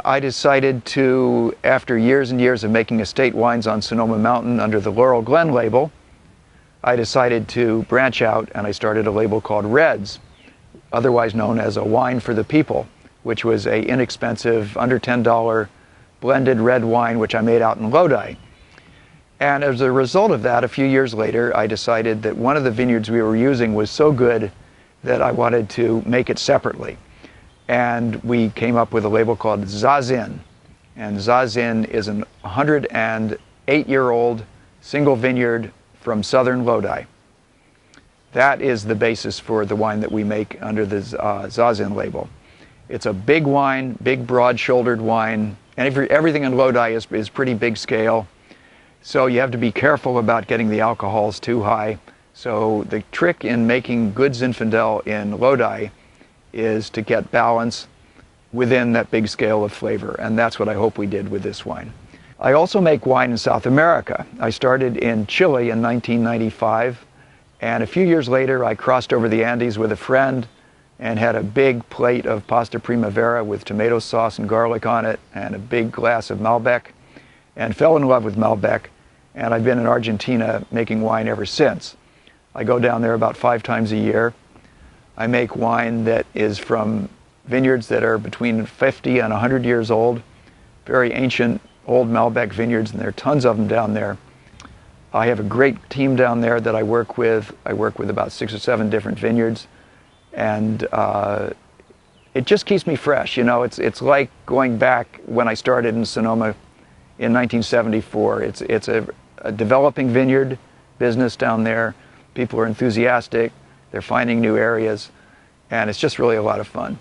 I decided to, after years and years of making estate wines on Sonoma Mountain under the Laurel Glen label, I decided to branch out and I started a label called Reds, otherwise known as a wine for the people, which was a inexpensive, under $10 blended red wine which I made out in Lodi. And as a result of that, a few years later, I decided that one of the vineyards we were using was so good that I wanted to make it separately. And we came up with a label called Zazin. And Zazin is an 108-year-old single vineyard from southern Lodi. That is the basis for the wine that we make under the Zazin label. It's a big wine, big broad-shouldered wine, and everything in Lodi is pretty big scale. So you have to be careful about getting the alcohols too high. So the trick in making good Zinfandel in Lodi is to get balance within that big scale of flavor, and that's what I hope we did with this wine. I also make wine in South America. I started in Chile in 1995, and a few years later I crossed over the Andes with a friend and had a big plate of pasta primavera with tomato sauce and garlic on it and a big glass of Malbec, and fell in love with Malbec, and I've been in Argentina making wine ever since. I go down there about 5 times a year. I make wine that is from vineyards that are between 50 and 100 years old, very ancient old Malbec vineyards, and there are tons of them down there. I have a great team down there that I work with. I work with about 6 or 7 different vineyards, and it just keeps me fresh. You know, it's like going back when I started in Sonoma in 1974. It's a developing vineyard business down there. People are enthusiastic. They're finding new areas, and it's just really a lot of fun.